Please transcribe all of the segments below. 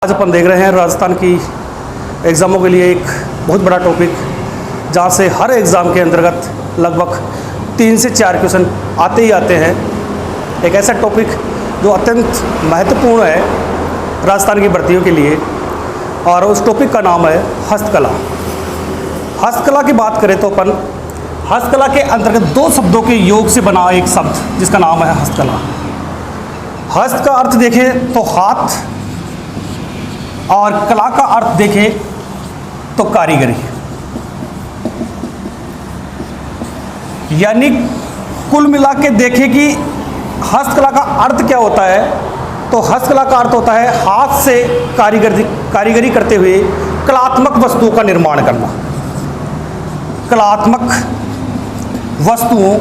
आज अपन देख रहे हैं राजस्थान की एग्ज़ामों के लिए एक बहुत बड़ा टॉपिक, जहाँ से हर एग्ज़ाम के अंतर्गत लगभग 3 से 4 क्वेश्चन आते ही आते हैं। एक ऐसा टॉपिक जो अत्यंत महत्वपूर्ण है राजस्थान की भर्तियों के लिए, और उस टॉपिक का नाम है हस्तकला। हस्तकला की बात करें तो अपन हस्तकला के अंतर्गत 2 शब्दों के योग से बना एक शब्द जिसका नाम है हस्तकला। हस्त का अर्थ देखें तो हाथ, और कला का अर्थ देखें तो कारीगरी। यानी कुल मिला के देखें कि हस्तकला का अर्थ क्या होता है, तो हस्तकला का अर्थ होता है हाथ से कारीगरी करते हुए कलात्मक वस्तुओं का निर्माण करना। कलात्मक वस्तुओं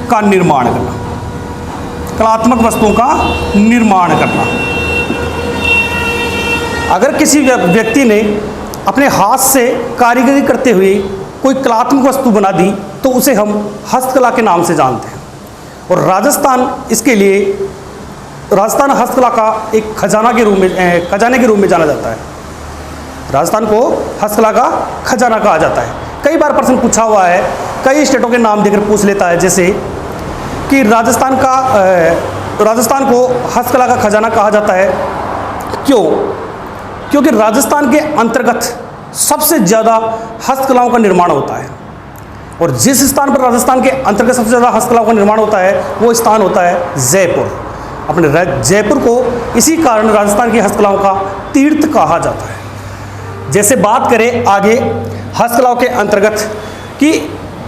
का निर्माण करना, कलात्मक वस्तुओं का निर्माण करना। अगर किसी व्यक्ति ने अपने हाथ से कारीगरी करते हुए कोई कलात्मक वस्तु बना दी तो उसे हम हस्तकला के नाम से जानते हैं। और राजस्थान इसके लिए राजस्थान हस्तकला का एक खजाने के रूप में जाना जाता है। राजस्थान को हस्तकला का खजाना कहा जाता है। कई बार प्रश्न पूछा हुआ है, कई स्टेटों के नाम देकर पूछ लेता है, जैसे कि राजस्थान को हस्तकला का खजाना कहा जाता है। क्यों? क्योंकि राजस्थान के अंतर्गत सबसे ज़्यादा हस्तकलाओं का निर्माण होता है, और जिस स्थान पर राजस्थान के अंतर्गत सबसे ज़्यादा हस्तकलाओं का निर्माण होता है वो स्थान होता है जयपुर। अपने जयपुर को इसी कारण राजस्थान की हस्तकलाओं का तीर्थ कहा जाता है। जैसे बात करें आगे हस्तकलाओं के अंतर्गत कि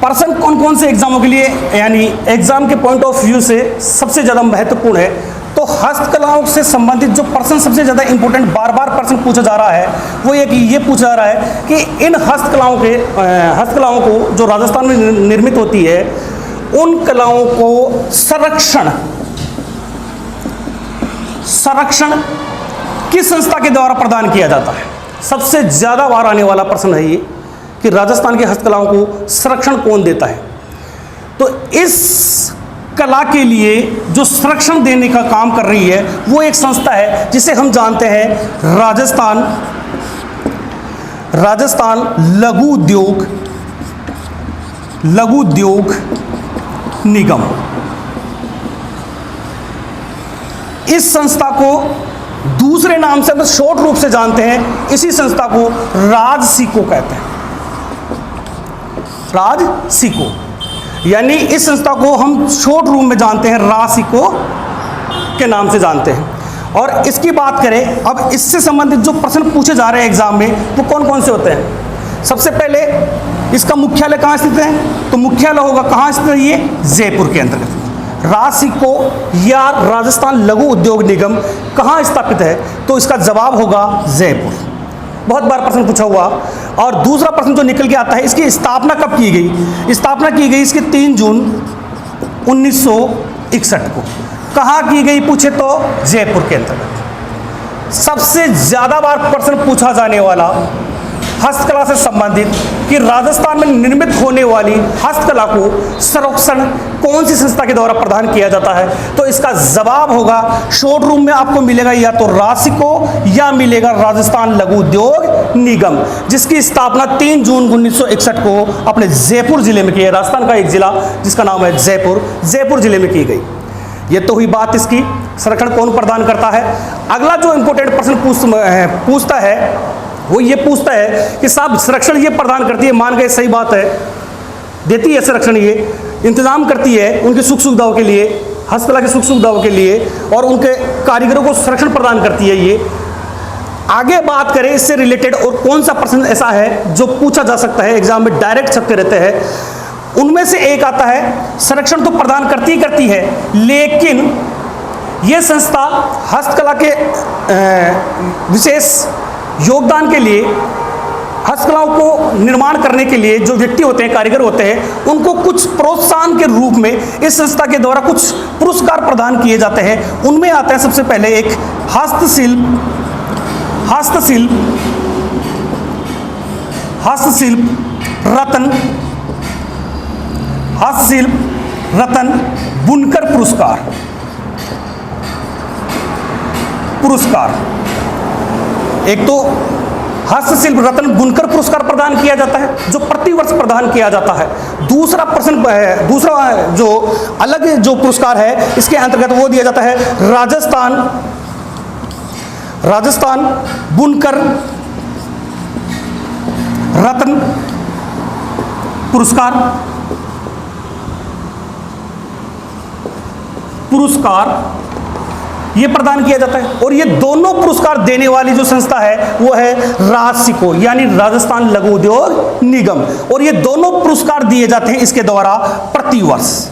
पर्सन कौन कौन से एग्जामों के लिए, यानी एग्जाम के पॉइंट ऑफ व्यू से सबसे ज़्यादा महत्वपूर्ण है, तो हस्तकलाओं से संबंधित जो पर्सन सबसे ज़्यादा इंपॉर्टेंट बार बार प्रश्न पूछा जा रहा है वो ये पूछा जा रहा है कि इन हस्तकलाओं को जो राजस्थान में निर्मित होती है, उन कलाओं को संरक्षण किस संस्था के द्वारा प्रदान किया जाता है। सबसे ज़्यादा बार आने वाला प्रश्न है ये कि राजस्थान की हस्तकलाओं को संरक्षण कौन देता है। तो इस कला के लिए जो संरक्षण देने का काम कर रही है वो एक संस्था है जिसे हम जानते हैं राजस्थान लघु उद्योग निगम। इस संस्था को दूसरे नाम से, शॉर्ट रूप से जानते हैं, इसी संस्था को राजसिको कहते हैं। राजसिको, यानी इस संस्था को हम शॉर्ट रूप में जानते हैं, राजसिको के नाम से जानते हैं। और इसकी बात करें, अब इससे संबंधित जो प्रश्न पूछे जा रहे हैं एग्जाम में वो कौन कौन से होते हैं। सबसे पहले इसका मुख्यालय कहाँ स्थित है, तो मुख्यालय होगा कहाँ स्थित है, ये जयपुर के अंतर्गत। राजसिको या राजस्थान लघु उद्योग निगम कहाँ स्थापित है, तो इसका जवाब होगा जयपुर। बहुत बार प्रश्न पूछा हुआ। और दूसरा प्रश्न जो निकल के आता है, इसकी स्थापना कब की गई। स्थापना की गई इसकी 3 जून 1961 को। कहाँ की गई पूछे तो जयपुर के अंतर्गत। सबसे ज़्यादा बार प्रश्न पूछा जाने वाला हस्तकला से संबंधित कि राजस्थान में निर्मित होने वाली हस्तकला को संरक्षण कौन सी संस्था के द्वारा प्रदान किया जाता है, तो इसका जवाब होगा शॉर्ट रूम में आपको मिलेगा या तो राजसिको या मिलेगा राजस्थान लघु उद्योग निगम, जिसकी स्थापना 3 जून 1961 को अपने जयपुर जिले में की है। राजस्थान का एक जिला जिसका नाम है जयपुर जिले में की गई। ये तो हुई बात इसकी, संरक्षण कौन प्रदान करता है। अगला जो इंपॉर्टेंट प्रश्न पूछता है वो ये पूछता है कि साहब संरक्षण ये प्रदान करती है, मान गए सही बात है, देती है संरक्षण, ये इंतजाम करती है उनकी सुख सुविधाओं के लिए, हस्तकला की सुख सुविधाओं के लिए, और उनके कारीगरों को संरक्षण प्रदान करती है। ये आगे बात करें इससे रिलेटेड और कौन सा प्रश्न ऐसा है जो पूछा जा सकता है, एग्जाम में डायरेक्ट छपते रहते हैं, उनमें से एक आता है संरक्षण तो प्रदान करती है, लेकिन ये संस्था हस्तकला के विशेष योगदान के लिए, हस्तकलाओं को निर्माण करने के लिए जो व्यक्ति होते हैं, कारीगर होते हैं, उनको कुछ प्रोत्साहन के रूप में इस संस्था के द्वारा कुछ पुरस्कार प्रदान किए जाते हैं। उनमें आते हैं सबसे पहले एक हस्तशिल्प रत्न बुनकर पुरस्कार। पुरस्कार। एक तो हस्तशिल्प रत्न बुनकर पुरस्कार प्रदान किया जाता है जो प्रतिवर्ष प्रदान किया जाता है। दूसरा जो अलग जो पुरस्कार है इसके अंतर्गत वो दिया जाता है राजस्थान बुनकर रत्न पुरस्कार ये प्रदान किया जाता है। और ये दोनों पुरस्कार देने वाली जो संस्था है वो है रासिको यानी राजस्थान लघु उद्योग निगम। और ये दोनों पुरस्कार दिए जाते हैं इसके द्वारा प्रतिवर्ष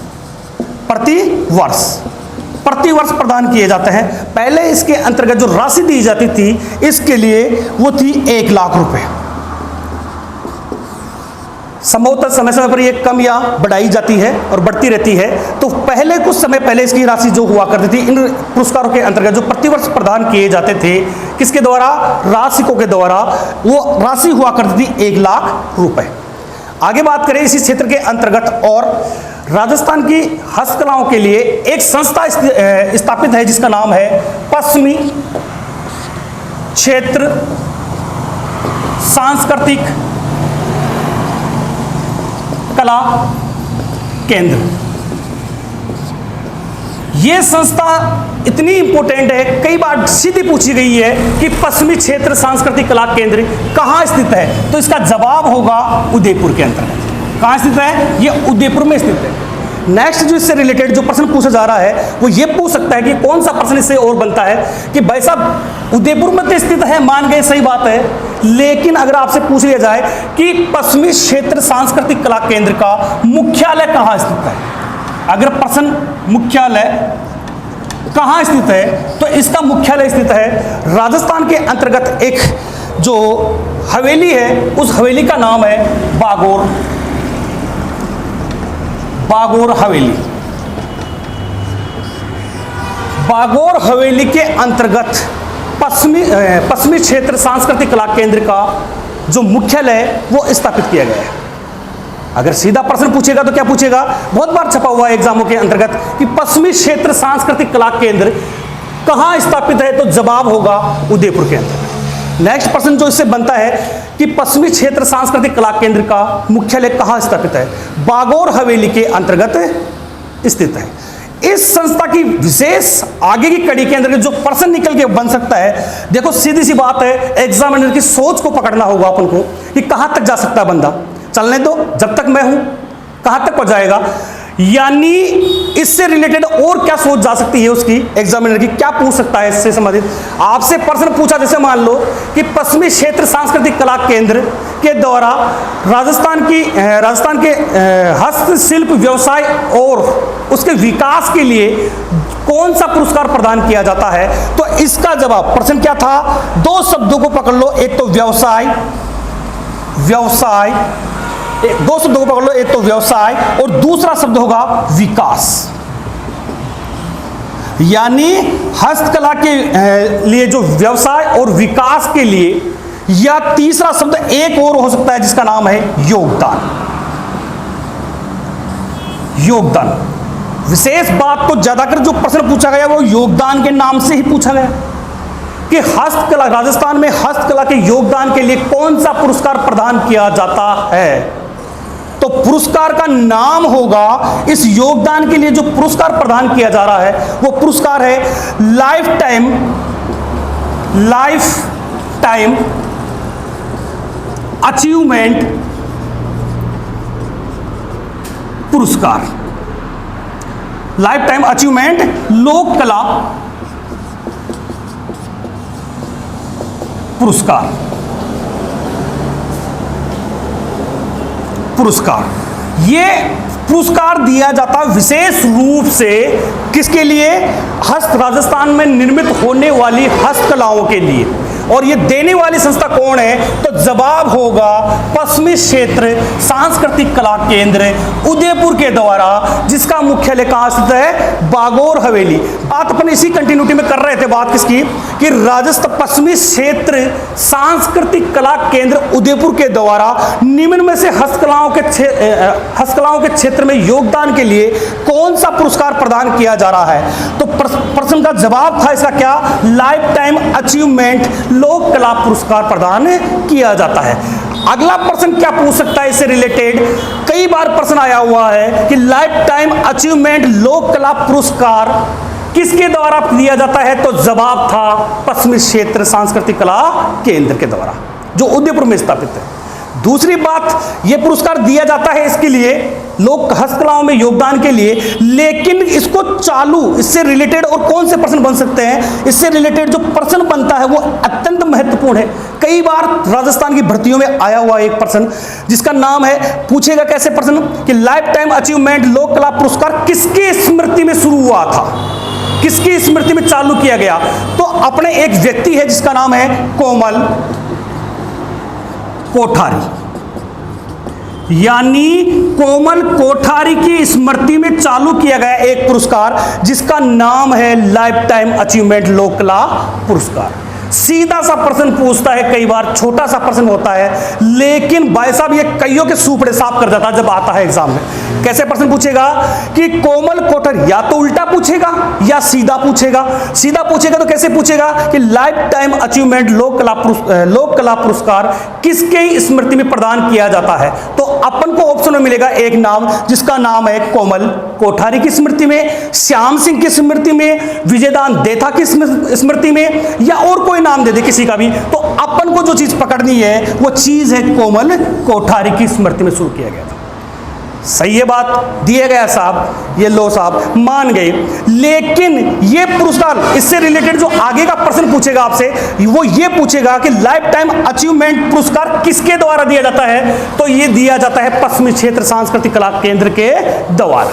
प्रदान किए जाते हैं। पहले इसके अंतर्गत जो राशि दी जाती थी इसके लिए वो थी 1 लाख रुपए। संभवतः समय समय पर ये कम या बढ़ाई जाती है और बढ़ती रहती है। तो पहले कुछ समय पहले इसकी राशि जो हुआ करती थी इन पुरस्कारों के अंतर्गत जो प्रतिवर्ष प्रदान किए जाते थे किसके द्वारा, राशिकों के द्वारा, वो राशि हुआ करती थी 1 लाख रुपए। आगे बात करें इसी क्षेत्र के अंतर्गत और राजस्थान की हस्तकलाओं के लिए एक संस्था स्थापित है जिसका नाम है पश्चिमी क्षेत्र सांस्कृतिक कला केंद्र। ये संस्था इतनी इंपॉर्टेंट है, कई बार सीधी पूछी गई है कि पश्चिमी क्षेत्र सांस्कृतिक कला केंद्र कहां स्थित है, तो इसका जवाब होगा उदयपुर के अंतर्गत। कहां स्थित है, ये उदयपुर में स्थित है। नेक्स्ट जो इससे रिलेटेड जो प्रश्न पूछा जा रहा है वो ये पूछ सकता है कि कौन सा प्रश्न इससे और बनता है कि भाई साहब उदयपुर में तो स्थित है, मान गए सही बात है, लेकिन अगर आपसे पूछ लिया जाए कि पश्चिमी क्षेत्र सांस्कृतिक कला केंद्र का मुख्यालय कहां स्थित है, अगर प्रश्न मुख्यालय कहां स्थित है तो इसका मुख्यालय स्थित है राजस्थान के अंतर्गत एक जो हवेली है उस हवेली का नाम है बागोर हवेली। बागोर हवेली के अंतर्गत पश्चिमी क्षेत्र सांस्कृतिक कला केंद्र का जो मुख्यालय वो स्थापित किया गया है। अगर सीधा प्रश्न पूछेगा तो क्या पूछेगा, बहुत बार छपा हुआ है एग्जामों के अंतर्गत कि पश्चिमी क्षेत्र सांस्कृतिक कला केंद्र कहां स्थापित है, तो जवाब होगा उदयपुर के अंतर्गत। नेक्स्ट प्रश्न जो इससे बनता है कि पश्चिमी क्षेत्र सांस्कृतिक कला केंद्र का मुख्यालय कहां स्थापित है, बागोर हवेली के अंतर्गत स्थित है। इस संस्था की विशेष आगे की कड़ी के अंदर जो प्रश्न निकल के बन सकता है, देखो सीधी सी बात है, एग्जामिनर की सोच को पकड़ना होगा अपन को कि कहां तक जा सकता है बंदा, चलने दो जब तक मैं हूं, कहां तक पहुंच जाएगा, यानी इससे रिलेटेड और क्या सोच जा सकती है उसकी, एग्जामिनर की क्या पूछ सकता है इससे संबंधित। आपसे प्रश्न पूछा जैसे मान लो कि पश्चिमी क्षेत्र सांस्कृतिक कला केंद्र के द्वारा राजस्थान के हस्तशिल्प व्यवसाय और उसके विकास के लिए कौन सा पुरस्कार प्रदान किया जाता है, तो इसका जवाब प्रश्न क्या था, 2 शब्दों को पकड़ लो, एक तो व्यवसाय, 2 शब्दों को पकड़ लो, एक तो व्यवसाय और दूसरा शब्द होगा विकास। यानी हस्तकला के लिए जो व्यवसाय और विकास के लिए, या तीसरा शब्द एक और हो सकता है जिसका नाम है योगदान। विशेष बात तो ज्यादातर जो प्रश्न पूछा गया वो योगदान के नाम से ही पूछा गया कि हस्तकला, राजस्थान में हस्तकला के योगदान के लिए कौन सा पुरस्कार प्रदान किया जाता है, तो पुरस्कार का नाम होगा, इस योगदान के लिए जो पुरस्कार प्रदान किया जा रहा है वो पुरस्कार है लाइफ टाइम अचीवमेंट पुरस्कार। लाइफ टाइम अचीवमेंट लोक कला पुरस्कार। ये पुरस्कार दिया जाता विशेष रूप से किसके लिए, राजस्थान में निर्मित होने वाली हस्तकलाओं के लिए। और ये देने वाली संस्था कौन है, तो जवाब होगा पश्चिमी क्षेत्र सांस्कृतिक कला केंद्र उदयपुर के द्वारा, जिसका मुख्यालय कहां स्थित है, बागोर हवेली। बात अपन इसी कंटिन्यूटी में कर रहे थे, बात किसकी, कि राजस्थान पश्चिमी क्षेत्र सांस्कृतिक कला केंद्र उदयपुर के द्वारा निम्न में से हस्तकलाओं के क्षेत्र में योगदान के लिए कौन सा पुरस्कार प्रदान किया जा रहा है? तो प्रश्न का जवाब था इसका क्या? लाइफ टाइम अचीवमेंट लोक कला पुरस्कार प्रदान किया जाता है। अगला प्रश्न क्या पूछ सकता है इससे रिलेटेड? कई बार प्रश्न आया हुआ है कि लाइफ टाइम अचीवमेंट लोक कला पुरस्कार किसके द्वारा दिया जाता है? तो जवाब था पश्चिमी क्षेत्र सांस्कृतिक कला केंद्र के द्वारा, जो उदयपुर में स्थापित है। दूसरी बात, यह पुरस्कार दिया जाता है इसके लिए, लोक हस्तकलाओं में योगदान के लिए, लेकिन इसको चालू, इससे रिलेटेड और कौन से प्रश्न बन सकते हैं? इससे रिलेटेड जो प्रश्न बनता है वो अत्यंत महत्वपूर्ण है। कई बार राजस्थान की भर्तियों में आया हुआ एक प्रश्न जिसका नाम है, पूछेगा कैसे प्रश्न कि लाइफ टाइम अचीवमेंट लोक कला पुरस्कार किसकी स्मृति में शुरू हुआ था, किसकी स्मृति में चालू किया गया? तो अपने एक व्यक्ति है जिसका नाम है कोमल कोठारी, यानी कोमल कोठारी की स्मृति में चालू किया गया एक पुरस्कार जिसका नाम है लाइफ टाइम अचीवमेंट लोक कला पुरस्कार। सीधा सा प्रश्न पूछता है, कई बार छोटा सा प्रश्न होता है, लेकिन भाई साहब ये कईयों के सुपड़े साफ कर जाता है जब आता है एग्जाम में। कैसे प्रश्न पूछेगा कि कोमल कोठारी, या तो उल्टा पूछेगा या सीधा पूछेगा। सीधा पूछेगा तो कैसे पूछेगा कि लाइफ टाइम अचीवमेंट लोक कला पुरस्कार किसके स्मृति में प्रदान किया जाता है? तो अपन को ऑप्शन में मिलेगा एक नाम जिसका नाम है कोमल कोठारी की स्मृति में, श्याम सिंह की स्मृति में, विजयदान देथा की स्मृति में, या और कोई नाम दे दे किसी का भी। तो अपन को जो चीज पकड़नी है वो चीज है कोमल कोठारी की स्मृति में शुरू किया गया था। सही है बात, दिया गया साहब, ये लो साहब मान गए। लेकिन ये पुरस्कार, इससे रिलेटेड जो आगे का प्रश्न पूछेगा आपसे वो ये पूछेगा कि लाइफ टाइम अचीवमेंट पुरस्कार किसके द्वारा दिया जाता है? तो ये दिया जाता है पश्चिमी क्षेत्र सांस्कृतिक कला केंद्र के द्वारा।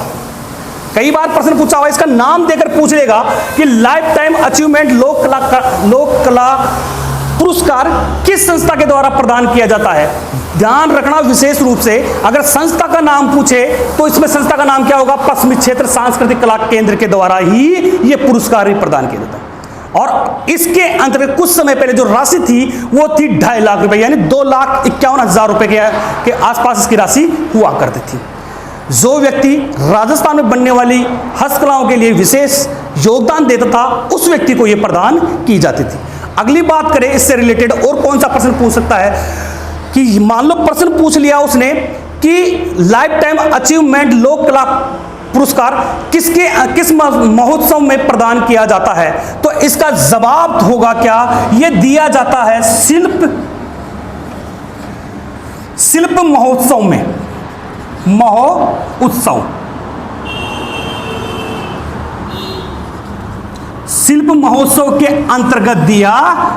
कई बार प्रश्न पूछा हुआ, इसका नाम देकर पूछ लेगा कि लाइफ टाइम अचीवमेंट लोक कला पुरस्कार किस संस्था के द्वारा प्रदान किया जाता है। ध्यान रखना विशेष रूप से, अगर संस्था का नाम पूछे तो इसमें संस्था का नाम क्या होगा? पश्चिमी क्षेत्र सांस्कृतिक कला केंद्र के द्वारा ही यह पुरस्कार ही प्रदान किया जाता है। और इसके अंतर्गत कुछ समय पहले जो राशि थी वो थी 2.5 लाख रुपए, यानी 2,51,000 रुपए के आसपास इसकी राशि हुआ करती थी। जो व्यक्ति राजस्थान में बनने वाली हस्तकलाओं के लिए विशेष योगदान देता था उस व्यक्ति को यह प्रदान की जाती थी। अगली बात करें इससे रिलेटेड और कौन सा प्रश्न पूछ सकता है कि मान लो प्रश्न पूछ लिया उसने कि लाइफ टाइम अचीवमेंट लोक कला पुरस्कार किस महोत्सव में प्रदान किया जाता है? तो इसका जवाब होगा क्या? यह दिया जाता है शिल्प महोत्सव में, महोत्सव, शिल्प महोत्सव के अंतर्गत दिया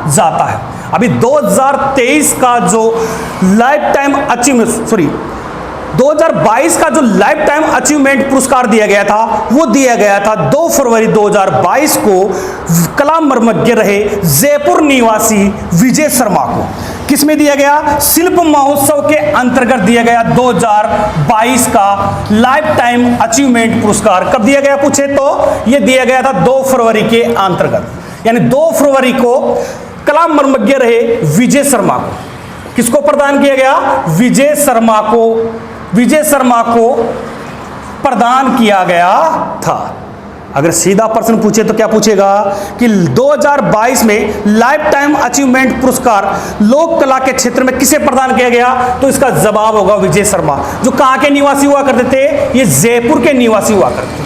जाता है। अभी 2023 का जो लाइफ टाइम अचीवमेंट 2022 का जो लाइफ टाइम अचीवमेंट पुरस्कार दिया गया था वो दिया गया था 2 फरवरी 2022 को कला मर्मज्ञ रहे जयपुर निवासी विजय शर्मा को। किसमें दिया गया? शिल्प महोत्सव के अंतर्गत दिया गया 2022 का लाइफ टाइम अचीवमेंट पुरस्कार। कब दिया गया पूछे तो यह दिया गया था 2 फरवरी के अंतर्गत, यानी 2 फरवरी को कला मर्मज्ञ रहे विजय शर्मा को। किसको प्रदान किया गया? विजय शर्मा को प्रदान किया गया था। अगर सीधा प्रश्न पूछे तो क्या पूछेगा कि 2022 में लाइफ टाइम अचीवमेंट पुरस्कार लोक कला के क्षेत्र में किसे प्रदान किया गया? तो इसका जवाब होगा विजय शर्मा, जो कहां के निवासी हुआ करते थे? ये जयपुर के निवासी हुआ करते थे।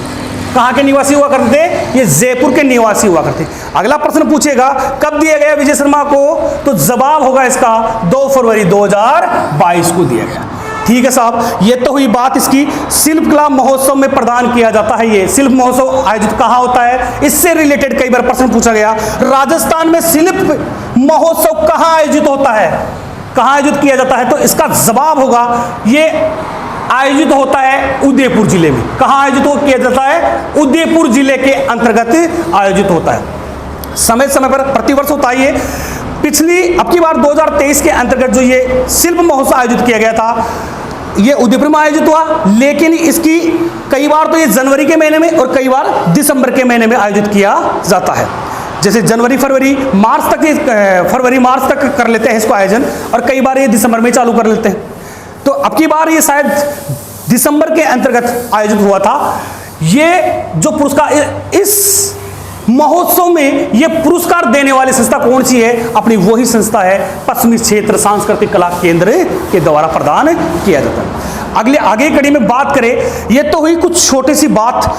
कहां के निवासी हुआ करते थे? ये जयपुर के निवासी हुआ करते। अगला प्रश्न पूछेगा कब दिया गया विजय शर्मा को? तो जवाब होगा इसका 2 फरवरी 2022 को दिया गया। ठीक है साहब, ये तो हुई बात इसकी। शिल्प कला महोत्सव में प्रदान किया जाता है। ये शिल्प महोत्सव आयोजित कहाँ होता है? इससे रिलेटेड कई बार प्रश्न पूछा गया, राजस्थान में शिल्प महोत्सव कहाँ आयोजित होता है, कहाँ आयोजित किया जाता है? तो इसका जवाब होगा ये आयोजित होता है उदयपुर जिले में। कहाँ आयोजित किया जाता है? उदयपुर जिले के अंतर्गत आयोजित होता है। समय समय पर प्रतिवर्ष होता है ये। अब की बार 2023 के अंतर्गत जो ये शिल्प महोत्सव आयोजित किया गया था ये उदयपुर में आयोजित हुआ, लेकिन इसकी कई बार तो ये जनवरी के महीने में और कई बार दिसंबर के महीने में आयोजित किया जाता है। जैसे जनवरी फरवरी मार्च तक, फरवरी मार्च तक कर लेते हैं इसको आयोजन, और कई बार ये दिसंबर में चालू कर लेते हैं। तो अब की बार ये शायद दिसंबर के अंतर्गत आयोजित हुआ था। ये जो पुरस्कार, इस महोत्सव में ये पुरस्कार देने वाली संस्था कौन सी है? अपनी वही संस्था है पश्चिमी क्षेत्र सांस्कृतिक कला केंद्र के द्वारा प्रदान किया जाता है। आगे कड़ी में बात करें, ये तो हुई कुछ छोटी सी बात।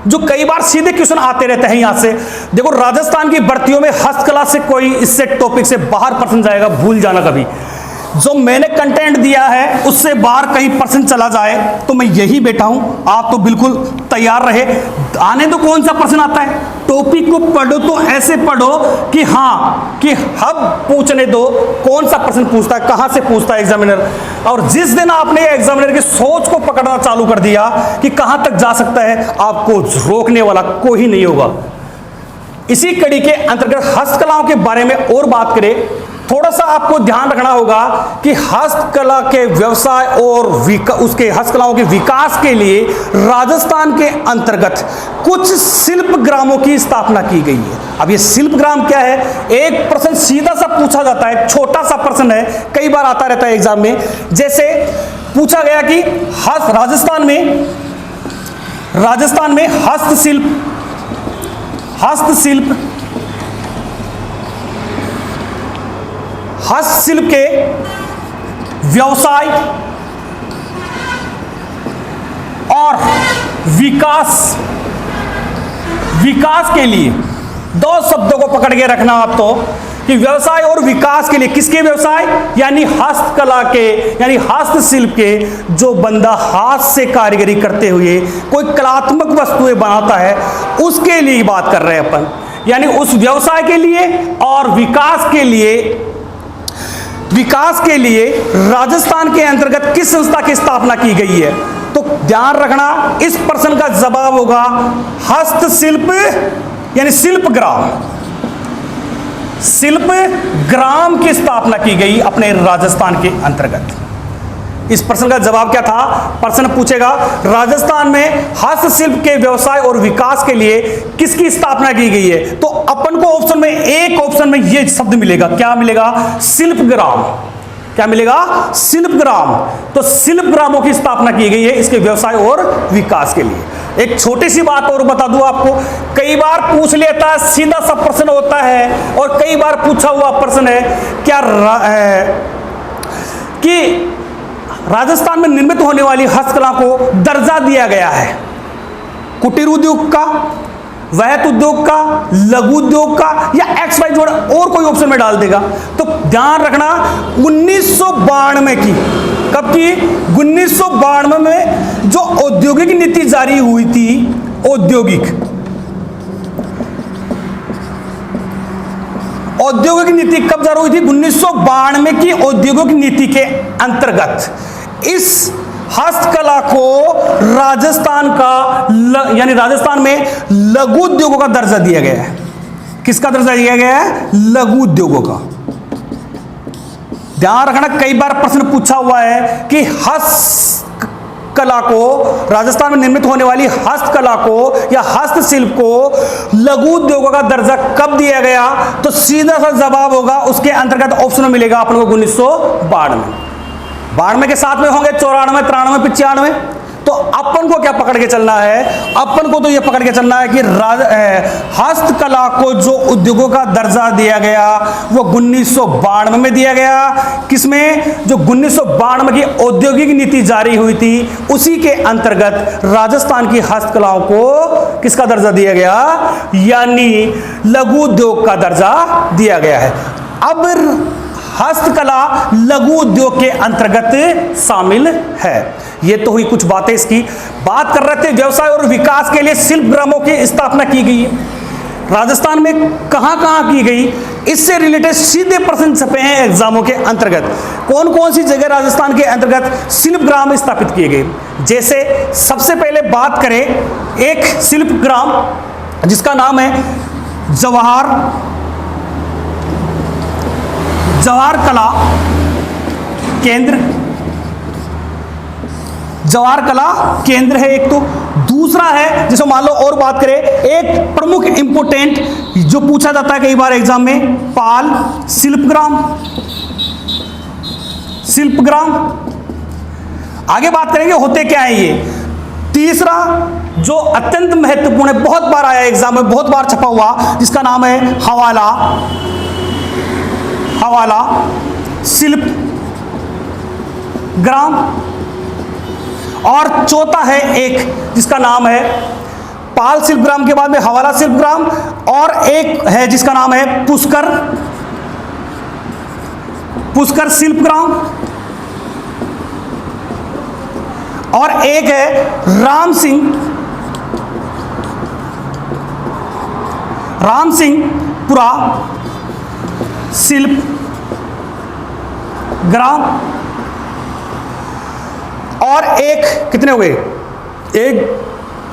जो कई बार सीधे क्वेश्चन आते रहते हैं यहां से, देखो राजस्थान की भर्तियों में हस्तकला से कोई इससे टॉपिक से बाहर पर्सन जाएगा, भूल जाना कभी। जो मैंने कंटेंट दिया है उससे बाहर कहीं पर्सन चला जाए तो मैं यही बैठा हूं, आप तो बिल्कुल तैयार रहे। आने तो कौन सा पर्सन आता है, टॉपिक को पढ़ो तो ऐसे पढ़ो कि हाँ, कि हम पूछने दो कौन सा पर्सन पूछता है, कहां से पूछता है एग्जामिनर। और जिस दिन आपने एग्जामिनर की सोच को पकड़ना चालू कर दिया कि कहां तक जा सकता है, आपको रोकने वाला कोई नहीं होगा। इसी कड़ी के अंतर्गत हस्तकलाओं के बारे में और बात करें, थोड़ा सा आपको ध्यान रखना होगा कि हस्तकला के व्यवसाय और उसके हस्तकलाओं के विकास के लिए राजस्थान के अंतर्गत कुछ शिल्प ग्रामों की स्थापना की गई है। अब ये शिल्प ग्राम क्या है? एक प्रश्न सीधा सा पूछा जाता है, छोटा सा प्रश्न है, कई बार आता रहता है एग्जाम में। जैसे पूछा गया कि राजस्थान में हस्तशिल्प के व्यवसाय और विकास के लिए, दो शब्दों को पकड़ के रखना आप तो, कि व्यवसाय और विकास के लिए, किसके व्यवसाय? यानी हस्तकला के, यानी हस्तशिल्प के, जो बंदा हाथ से कारीगरी करते हुए कोई कलात्मक वस्तुएं बनाता है, उसके लिए बात कर रहे हैं अपन। यानी उस व्यवसाय के लिए और विकास के लिए राजस्थान के अंतर्गत किस संस्था की स्थापना की गई है? तो ध्यान रखना, इस प्रश्न का जवाब होगा हस्तशिल्प, यानी शिल्प ग्राम की स्थापना की गई अपने राजस्थान के अंतर्गत। इस प्रश्न का जवाब क्या था? प्रश्न पूछेगा राजस्थान में हस्तशिल्प के व्यवसाय और विकास के लिए किसकी स्थापना की गई है, तो अपन को ऑप्शन में, एक ऑप्शन में ये शब्द मिलेगा। क्या मिलेगा? शिल्प ग्राम। क्या मिलेगा? शिल्प ग्राम। तो शिल्प ग्रामों की स्थापना की गई है इसके व्यवसाय और विकास के लिए। एक छोटी सी बात और बता दूं आपको, कई बार पूछ लेता है, सीधा सा प्रश्न होता है, और कई बार पूछा हुआ प्रश्न है क्या कि राजस्थान में निर्मित होने वाली हस्तकला को दर्जा दिया गया है कुटीर उद्योग का, वहत उद्योग का, लघु उद्योग का, या XYZ और कोई ऑप्शन में डाल देगा। तो ध्यान रखना 1992 की, कब की? 1992 में जो औद्योगिक नीति जारी हुई थी, औद्योगिक नीति कब जारी हुई थी? 1992 की औद्योगिक नीति के अंतर्गत इस हस्तकला को राजस्थान का, यानी राजस्थान में लघु उद्योगों का दर्जा दिया गया है। किसका दर्जा दिया गया है? लघु उद्योगों का। ध्यान रखना, कई बार प्रश्न पूछा हुआ है कि हस्तकला को, राजस्थान में निर्मित होने वाली हस्तकला को या हस्तशिल्प को लघु उद्योगों का दर्जा कब दिया गया, तो सीधा सा जवाब होगा उसके अंतर्गत ऑप्शन में मिलेगा अपन को 1992। 92 के साथ में होंगे 94, 93, 95। तो अपन को क्या पकड़ के चलना है? अपन को तो ये पकड़ के चलना है कि हस्तकला को जो उद्योगों का दर्जा दिया गया वो 1992 में दिया गया। किसमें? जो 1992 की औद्योगिक नीति जारी हुई थी उसी के अंतर्गत राजस्थान की हस्तकलाओं को किसका दर्जा दिया गया? यानी लघु उद्योग का दर्जा दिया गया है। अब हस्तकला लघु उद्योग के अंतर्गत शामिल है। ये तो हुई कुछ बातें इसकी। बात कर रहे थे व्यवसाय और विकास के लिए शिल्प ग्रामों की स्थापना की गई है राजस्थान में, कहां कहां की गई, इससे रिलेटेड सीधे प्रश्न छपे हैं एग्जामों के अंतर्गत। कौन कौन सी जगह राजस्थान के अंतर्गत शिल्प ग्राम स्थापित किए गए? जैसे सबसे पहले बात करें एक शिल्प ग्राम जिसका नाम है जवाहर कला केंद्र, जवाहर कला केंद्र है एक। तो दूसरा है, जैसे मान लो और बात करें, एक प्रमुख इंपोर्टेंट जो पूछा जाता है कई बार एग्जाम में, पाल शिल्पग्राम। शिल्पग्राम आगे बात करेंगे होते क्या है ये। तीसरा जो अत्यंत महत्वपूर्ण है, बहुत बार आया एग्जाम में, बहुत बार छपा हुआ, जिसका नाम है हवाला। हवाला शिल्प ग्राम। और चौथा है एक जिसका नाम है पाल शिल्पग्राम के बाद में हवाला शिल्पग्राम, और एक है जिसका नाम है पुष्कर। पुष्कर शिल्पग्राम। और एक है राम सिंहपुरा शिल्प ग्राम। और एक कितने हुए, एक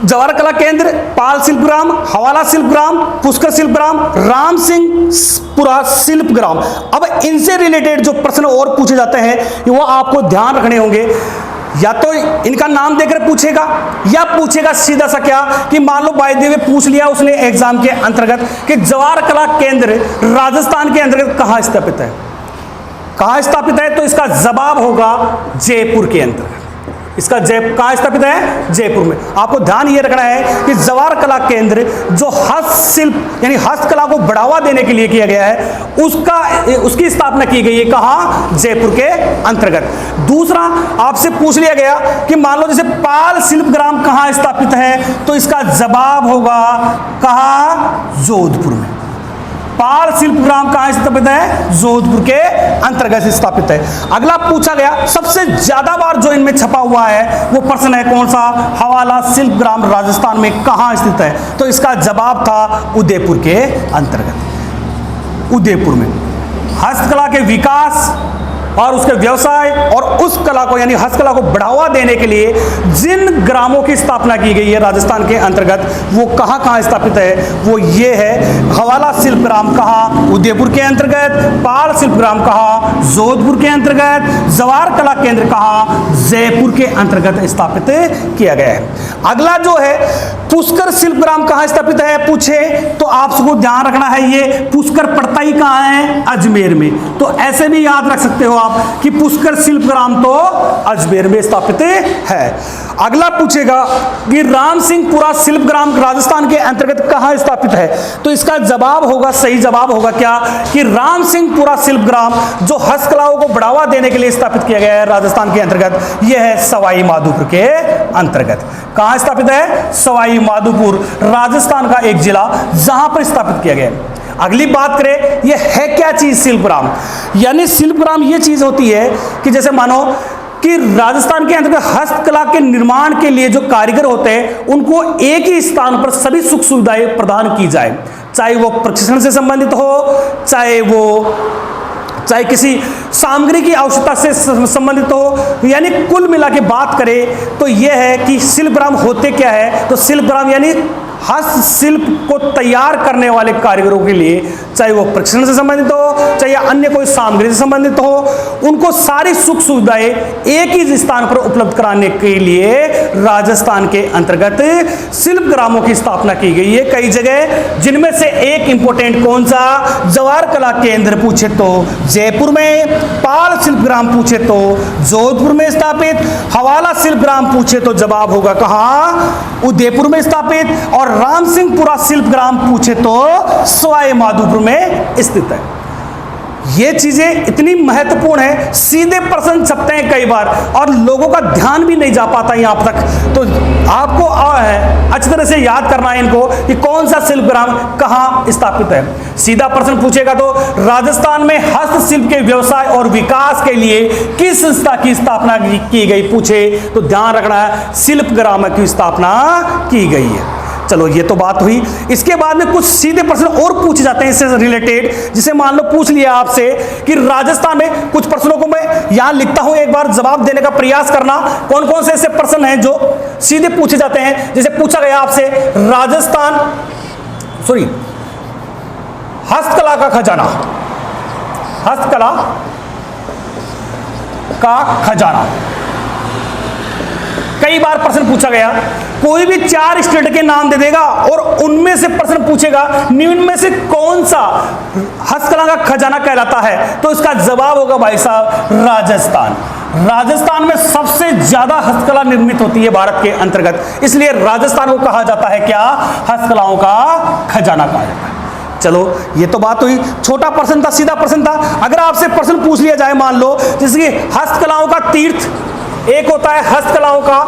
जवाहर कला केंद्र, पाल शिल्पग्राम, हवाला शिल्पग्राम, पुष्कर शिल्पग्राम, राम सिंहपुरा शिल्पग्राम। अब इनसे रिलेटेड जो प्रश्न और पूछे जाते हैं वो आपको ध्यान रखने होंगे। या तो इनका नाम देकर पूछेगा, या पूछेगा सीधा सा क्या कि मान लो बाय द वे पूछ लिया उसने एग्जाम के अंतर्गत कि जवाहर कला केंद्र राजस्थान के अंतर्गत कहां स्थापित है। कहां स्थापित है, तो इसका जवाब होगा जयपुर के अंतर्गत। इसका कहां स्थापित है, जयपुर में। आपको ध्यान ये रखना है कि जवाहर कला केंद्र जो हस्तशिल्प यानी हस्तकला को बढ़ावा देने के लिए किया गया है, उसकी स्थापना की गई है कहां, जयपुर के अंतर्गत। दूसरा आपसे पूछ लिया गया कि मान लो जैसे पाल शिल्पग्राम कहां स्थापित है, तो इसका जवाब होगा कहां, जोधपुर में। पाल शिल्पग्राम कहां स्थापित है, जोधपुर के अंतर्गत स्थापित है। अगला पूछा गया सबसे ज्यादा बार जो इनमें छपा हुआ है वो प्रश्न है कौन सा, हवाला शिल्पग्राम राजस्थान में कहां स्थित है, तो इसका जवाब था उदयपुर के अंतर्गत। उदयपुर में हस्तकला के विकास और उसके व्यवसाय और उस कला को यानी हस्तकला को बढ़ावा देने के लिए जिन ग्रामों की स्थापना की गई है राजस्थान के अंतर्गत, वो कहां कहां स्थापित है, वो ये है हवाला शिल्पग्राम कहां, उदयपुर के अंतर्गत, पाल शिल्पग्राम कहां, जोधपुर के अंतर्गत, जवाहर कला केंद्र कहां, जयपुर के अंतर्गत स्थापित किया गया है। अगला जो है पुष्कर शिल्पग्राम कहां स्थापित है पूछे, तो आप सबको ध्यान रखना है ये पुष्कर पड़ता ही कहां है, अजमेर में। तो ऐसे भी याद रख सकते हो आप कि पुष्कर शिल्पग्राम तो अजमेर में स्थापित है। अगला पूछेगा कि राम सिंहपुरा शिल्पग्राम राजस्थान के अंतर्गत कहां स्थापित है, तो इसका जवाब होगा, सही जवाब होगा क्या कि राम सिंहपुरा शिल्पग्राम जो हस्तकलाओं को बढ़ावा देने के लिए स्थापित किया गया है राजस्थान के अंतर्गत, यह है सवाई माधोपुर के अंतर्गत। कहां स्थापित है, सवाई माधोपुर राजस्थान का एक जिला जहां पर स्थापित किया गया है। अगली बात करें ये है क्या चीज शिल्पग्राम, यानी शिल्पग्राम ये चीज होती है कि जैसे मानो कि राजस्थान के अंतर्गत हस्तकला के निर्माण के लिए जो कारीगर होते हैं उनको एक ही स्थान पर सभी सुख सुविधाएं प्रदान की जाए, चाहे वो प्रशिक्षण से संबंधित हो, चाहे किसी सामग्री की आवश्यकता से संबंधित हो। यानी कुल मिला के बात करें तो यह है कि शिल्पग्राम होते क्या है, तो शिल्पग्राम यानी हस्तशिल्प को तैयार करने वाले कारीगरों के लिए, चाहे वो प्रशिक्षण से संबंधित हो, चाहे अन्य कोई सामग्री से संबंधित हो, उनको सारी सुख सुविधाएं एक ही स्थान पर उपलब्ध कराने के लिए राजस्थान के अंतर्गत शिल्पग्रामों की स्थापना की गई है कई जगह, जिनमें से एक इंपोर्टेंट कौन सा, जवाहर कला केंद्र पूछे तो जयपुर में, पाल शिल्पग्राम पूछे तो जोधपुर में स्थापित, हवाला शिल्पग्राम पूछे तो जवाब होगा कहां, उदयपुर में स्थापित, और राम सिंहपुरा शिल्पग्राम पूछे तो सवाई माधोपुर में स्थित है। ये चीजें इतनी महत्वपूर्ण है, सीधे प्रश्न छपते हैं कई बार और लोगों का ध्यान भी नहीं जा पाता यहां तक। तो आपको अच्छी तरह से याद करना है इनको कि कौन सा शिल्पग्राम कहां स्थापित है। सीधा प्रश्न पूछेगा तो राजस्थान में हस्तशिल्प के व्यवसाय और विकास के लिए किस संस्था की स्थापना की गई पूछे तो ध्यान रखना है शिल्पग्राम की स्थापना की गई है। चलो ये तो बात हुई। इसके बाद में कुछ सीधे प्रश्न और पूछे जाते हैं इससे रिलेटेड, जिसे मान लो पूछ लिया आपसे कि राजस्थान में, कुछ प्रश्नों को मैं यहां लिखता हूं, एक बार जवाब देने का प्रयास करना। कौन कौन से ऐसे प्रश्न हैं जो सीधे पूछे जाते हैं, जैसे पूछा गया आपसे हस्तकला का खजाना, हस्तकला का खजाना कई बार प्रश्न पूछा गया, कोई भी 4 स्टेट के नाम दे देगा और उनमें से प्रश्न पूछेगा निम्न में से कौन सा हस्तकला का खजाना कहलाता है, तो इसका जवाब होगा भाई साहब राजस्थान। राजस्थान में सबसे ज्यादा हस्तकला निर्मित होती है भारत के अंतर्गत, इसलिए राजस्थान को कहा जाता है क्या, हस्तकलाओं का खजाना कहा जाता है। चलो ये तो बात हुई, छोटा प्रश्न था, सीधा प्रश्न था। अगर आपसे प्रश्न पूछ लिया जाए, मान लो जैसे कि हस्तकलाओं का तीर्थ, एक होता है हस्तकलाओं का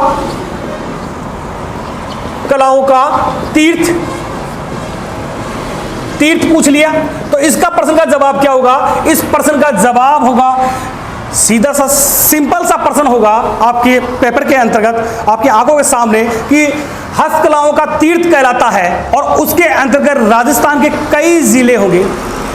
तीर्थ पूछ लिया, तो इसका प्रश्न का जवाब क्या होगा, इस प्रश्न का जवाब होगा सीधा सा सिंपल सा प्रश्न होगा आपके पेपर के अंतर्गत, आपकी आंखों के सामने, कि हस्तकलाओं का तीर्थ कहलाता है और उसके अंतर्गत राजस्थान के कई जिले होंगे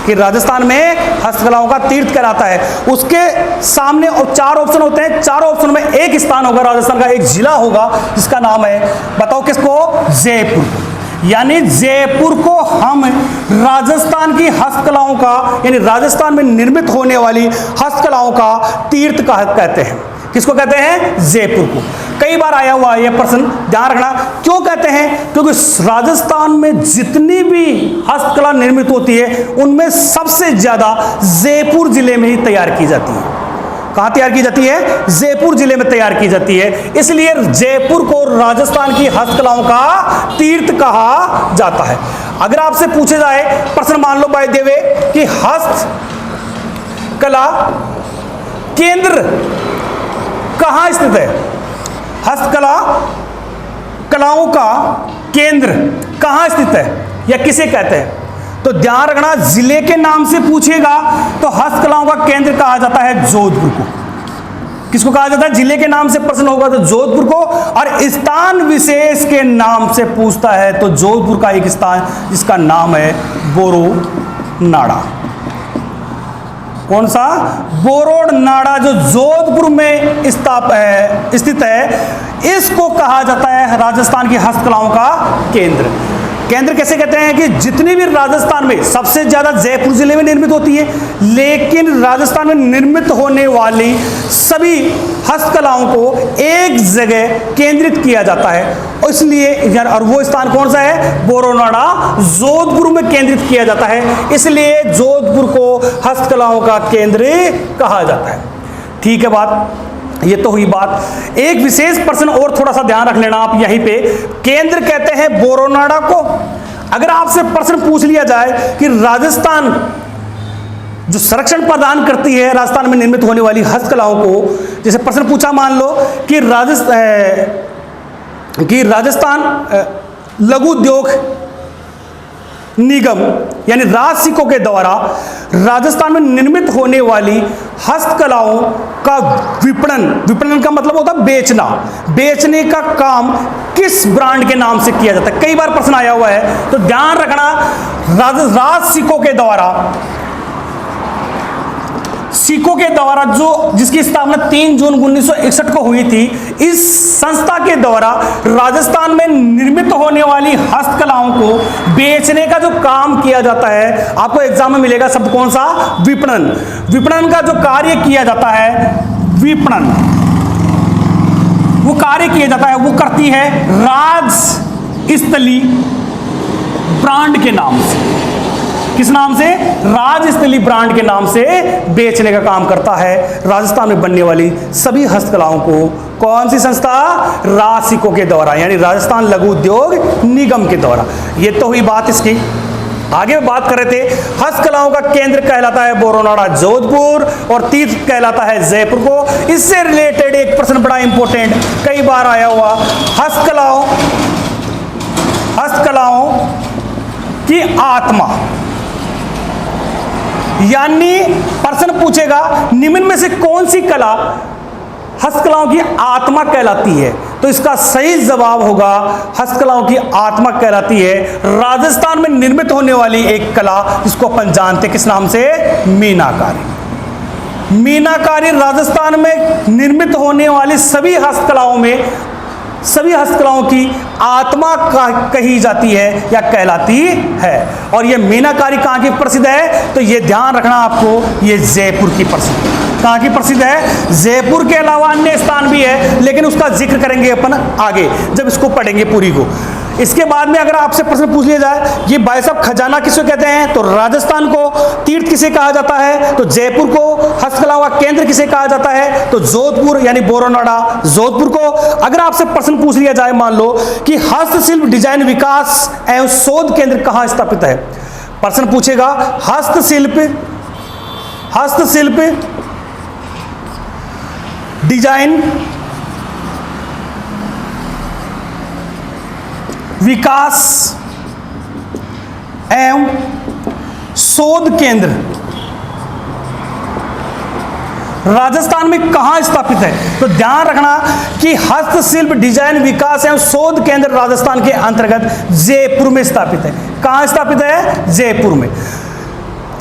कि राजस्थान में हस्तकलाओं का तीर्थ कहलाता है। उसके सामने और 4 ऑप्शन होते हैं, चारों ऑप्शन में एक स्थान होगा राजस्थान का, एक जिला होगा जिसका नाम है, बताओ किसको, जयपुर। यानी जयपुर को हम राजस्थान की हस्तकलाओं का, यानी राजस्थान में निर्मित होने वाली हस्तकलाओं का तीर्थ कहते हैं। किसको कहते हैं, जयपुर को। कई बार आया हुआ यह प्रश्न, ध्यान रखना। क्यों कहते हैं, क्योंकि राजस्थान में जितनी भी हस्तकला निर्मित होती है उनमें सबसे ज्यादा जयपुर जिले में ही तैयार की जाती है। कहां तैयार की जाती है, जयपुर जिले में तैयार की जाती है, इसलिए जयपुर को राजस्थान की हस्तकलाओं का तीर्थ कहा जाता है। अगर आपसे पूछे जाए प्रश्न, मान लो बाय द वे कि हस्तकला केंद्र कहां स्थित है, हस्तकला कलाओं का केंद्र कहां स्थित है या किसे कहते हैं, तो ध्यान रखना, जिले के नाम से पूछेगा तो हस्तकलाओं का केंद्र कहा जाता है जोधपुर को। किसको कहा जाता है, जिले के नाम से प्रश्न होगा तो जोधपुर को, और स्थान विशेष के नाम से पूछता है तो जोधपुर का एक स्थान जिसका नाम है बोरोनाड़ा। कौन सा, बोरोनाड़ा, जो जोधपुर में स्थित है, इसको कहा जाता है राजस्थान की हस्तकलाओं का केंद्र। केंद्र कैसे कहते हैं कि जितनी भी राजस्थान में सबसे ज्यादा जयपुर जिले में निर्मित होती है, लेकिन राजस्थान में निर्मित होने वाली सभी हस्तकलाओं को एक जगह केंद्रित किया जाता है, इसलिए, और वो स्थान कौन सा है, बोरोनाड़ा, जोधपुर में केंद्रित किया जाता है, इसलिए जोधपुर को हस्तकलाओं का केंद्र कहा जाता है। ठीक है बात, ये तो हुई बात। एक विशेष प्रश्न और थोड़ा सा ध्यान रख लेना आप यहीं पे, केंद्र कहते हैं बोरोनाड़ा को। अगर आपसे प्रश्न पूछ लिया जाए कि राजस्थान जो संरक्षण प्रदान करती है राजस्थान में निर्मित होने वाली हस्तकलाओं को, जैसे प्रश्न पूछा, मान लो कि राजस्थान लघु उद्योग निगम यानी राजसिको के द्वारा राजस्थान में निर्मित होने वाली हस्तकलाओं का विपणन का मतलब होता है बेचने का काम किस ब्रांड के नाम से किया जाता है। कई बार प्रश्न आया हुआ है, तो ध्यान रखना, राजसिको के द्वारा जो जिसकी स्थापना 3 जून 1961 को हुई थी, इस संस्था के द्वारा राजस्थान में निर्मित होने वाली हस्तकलाओं को बेचने का जो काम किया जाता है, आपको एग्जाम में मिलेगा शब्द कौन सा, विपणन का जो कार्य किया जाता है, वो कार्य किया जाता है, वो करती है राजस्थली ब्रांड के नाम से। किस नाम से, राजस्थली ब्रांड के नाम से बेचने का काम करता है राजस्थान में बनने वाली सभी हस्तकलाओं को। कौन सी संस्था, राजसिको के द्वारा, यानी राजस्थान लघु उद्योग निगम के द्वारा। ये तो हुई बात इसकी। आगे बात कर रहे थे, हस्तकलाओं का केंद्र कहलाता है बोरोनाड़ा जोधपुर और तीर्थ कहलाता है जयपुर को। इससे रिलेटेड एक प्रश्न बड़ा इंपॉर्टेंट कई बार आया हुआ, हस्तकलाओं की आत्मा, यानी प्रश्न पूछेगा निम्न में से कौन सी कला हस्तकलाओं की आत्मा कहलाती है, तो इसका सही जवाब होगा हस्तकलाओं की आत्मा कहलाती है राजस्थान में निर्मित होने वाली एक कला जिसको अपन जानते किस नाम से, मीनाकारी राजस्थान में निर्मित होने वाली सभी हस्तकलाओं की आत्मा कही जाती है या कहलाती है। और ये मीनाकारी कहाँ की प्रसिद्ध है, तो ये ध्यान रखना आपको, ये जयपुर की प्रसिद्ध। कहाँ की प्रसिद्ध है? जयपुर के अलावा अन्य स्थान भी है, लेकिन उसका जिक्र करेंगे अपन आगे जब इसको पढ़ेंगे पूरी को। इसके बाद में अगर आपसे प्रश्न पूछ लिया जाए कि भाई साहब खजाना किसे कहते हैं, तो राजस्थान को। तीर्थ किसे कहा जाता है, तो जयपुर को। हस्तकला का केंद्र किसे कहा जाता है, तो जोधपुर यानी बोरोनाडा, जोधपुर को। अगर आपसे प्रश्न पूछ लिया जाए मान लो कि हस्तशिल्प डिजाइन विकास एवं शोध केंद्र कहाँ स्थापित है, प्रश्न पूछेगा हस्तशिल्प डिजाइन विकास एवं शोध केंद्र राजस्थान में कहां स्थापित है। तो ध्यान रखना कि हस्तशिल्प डिजाइन विकास एवं शोध केंद्र राजस्थान के अंतर्गत जयपुर में स्थापित है। कहां स्थापित है? जयपुर में।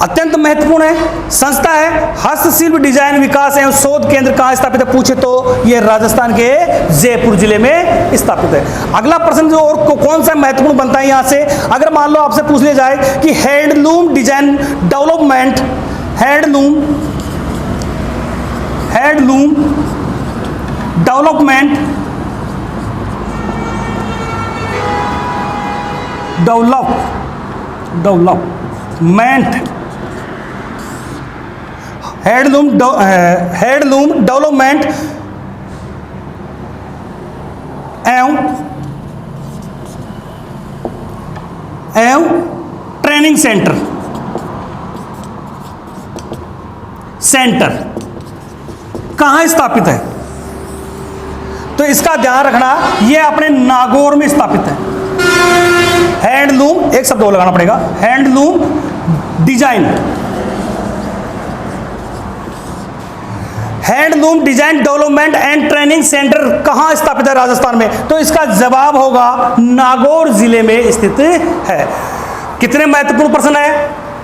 अत्यंत महत्वपूर्ण है संस्था है। हस्तशिल्प डिजाइन विकास एवं शोध केंद्र कहां स्थापित है पूछे तो यह राजस्थान के जयपुर जिले में स्थापित है। अगला प्रश्न जो और कौन सा महत्वपूर्ण बनता है यहां से, अगर मान लो आपसे पूछ लिया जाए कि handloom design development, handloom development handloom development एवं ट्रेनिंग सेंटर कहां स्थापित है। तो इसका ध्यान रखना, यह अपने नागौर में स्थापित है। हैंडलूम, एक शब्द और लगाना पड़ेगा, handloom design development and training centre कहां स्थापित है राजस्थान में। तो इसका जवाब होगा नागौर जिले में स्थित है। कितने महत्वपूर्ण प्रश्न है।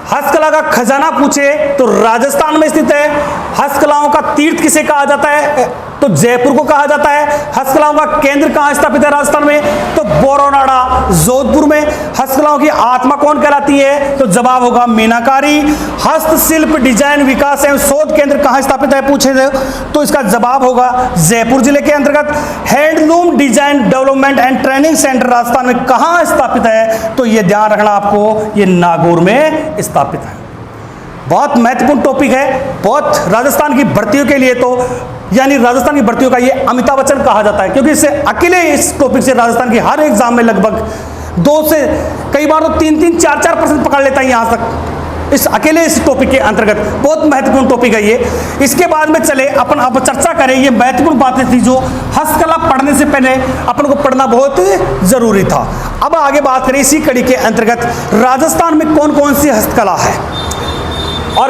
हस्तकला का खजाना पूछे तो राजस्थान में स्थित है। हस्तकलाओं का तीर्थ किसे कहा जाता है, तो जयपुर को कहा जाता है। हस्तकलाओं का केंद्र कहां स्थापित है राजस्थान में, तो बोरोनाडा, जोधपुर में। हस्तकलाओं की आत्मा कौन कहलाती है, तो जवाब होगा मीनाकारी। हस्तशिल्प डिजाइन विकास एवं शोध केंद्र कहां स्थापित है पूछे तो इसका जवाब होगा जयपुर जिले के अंतर्गत। Handloom design development and training centre Rajasthan में कहां स्थापित है, तो यह ध्यान रखना आपको, यह नागौर में स्थापित है। बहुत महत्वपूर्ण टॉपिक है, बहुत राजस्थान की भर्तियों के लिए तो, यानी राजस्थान की भर्तियों का ये अमिताभ बच्चन कहा जाता है, क्योंकि इससे अकेले इस टॉपिक से राजस्थान की हर एग्जाम में लगभग 2 से कई बार तो 3-3, 4-4 % पकड़ लेता है यहां तक इस अकेले इस टॉपिक के अंतर्गत। बहुत महत्वपूर्ण टॉपिक है ये। इसके बाद में चले अपन अब चर्चा करें, ये महत्वपूर्ण बातें थी जो हस्तकला पढ़ने से पहले अपन को पढ़ना बहुत जरूरी था। अब आगे बात करें इसी कड़ी के अंतर्गत राजस्थान में कौन कौन सी हस्तकला है और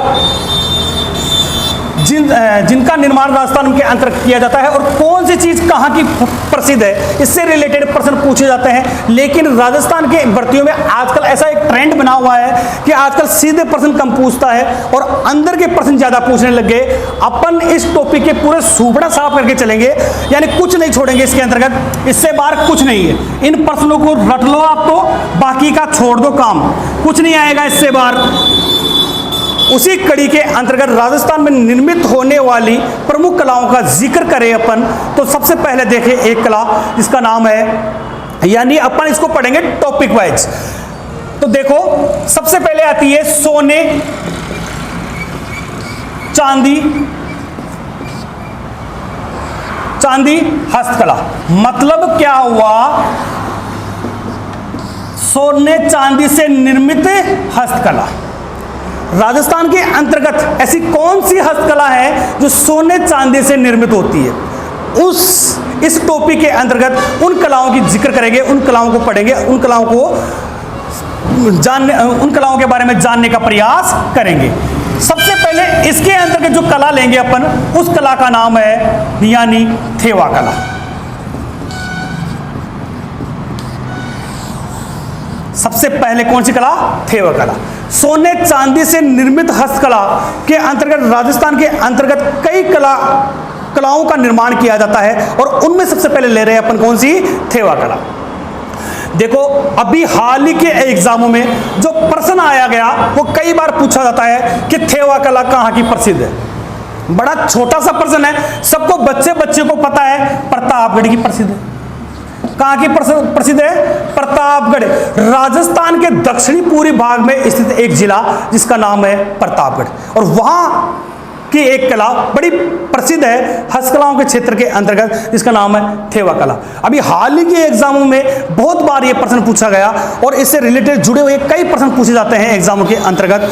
जिनका निर्माण राजस्थान के अंतर्गत किया जाता है और कौन सी चीज कहां की प्रसिद्ध है, इससे रिलेटेड प्रश्न पूछे जाते हैं। लेकिन राजस्थान के भर्तियों में आजकल ऐसा एक ट्रेंड बना हुआ है कि आजकल सीधे प्रश्न कम पूछता है और अंदर के प्रश्न ज्यादा पूछने लग गए। अपन इस टॉपिक के पूरे सूपड़ा साफ करके चलेंगे, यानी कुछ नहीं छोड़ेंगे इसके अंतर्गत, इससे बाहर कुछ नहीं है। इन प्रश्नों को रट लो आप, तो बाकी का छोड़ दो, काम कुछ नहीं आएगा इससे बाहर। उसी कड़ी के अंतर्गत राजस्थान में निर्मित होने वाली प्रमुख कलाओं का जिक्र करें अपन, तो सबसे पहले देखें एक कला जिसका नाम है, यानी अपन इसको पढ़ेंगे टॉपिक वाइज। तो देखो सबसे पहले आती है सोने चांदी हस्तकला। मतलब क्या हुआ, सोने चांदी से निर्मित हस्तकला। राजस्थान के अंतर्गत ऐसी कौन सी हस्तकला है जो सोने चांदी से निर्मित होती है, इस टॉपिक के अंतर्गत उन कलाओं की जिक्र करेंगे, उन कलाओं को पढ़ेंगे, उन कलाओं के बारे में जानने का प्रयास करेंगे। सबसे पहले इसके अंतर्गत जो कला लेंगे अपन, उस कला का नाम है यानी थेवा कला। सबसे पहले कौन सी कला, थेवा कला। सोने चांदी से निर्मित हस्तकला के अंतर्गत राजस्थान के अंतर्गत कई कलाओं का निर्माण किया जाता है और उनमें सबसे पहले ले रहे हैं अपन कौन सी, थेवा कला। देखो अभी हाल ही के एग्जामों में जो प्रश्न आया गया वो कई बार पूछा जाता है कि थेवा कला कहाँ की प्रसिद्ध है। बड़ा छोटा सा प्रश्न है, सबको बच्चे बच्चे को पता है, प्रतापगढ़ की प्रसिद्ध है। कहां की प्रसिद्ध है? प्रतापगढ़। राजस्थान के दक्षिणी पूर्वी भाग में स्थित एक जिला जिसका नाम है प्रतापगढ़, और वहां की एक कला बड़ी प्रसिद्ध है हस्तकलाओं के क्षेत्र के अंतर्गत, जिसका नाम है थेवा कला। अभी हाल ही के एग्जामों में बहुत बार यह प्रश्न पूछा गया और इससे रिलेटेड जुड़े हुए कई प्रश्न पूछे जाते हैं एग्जामों के अंतर्गत।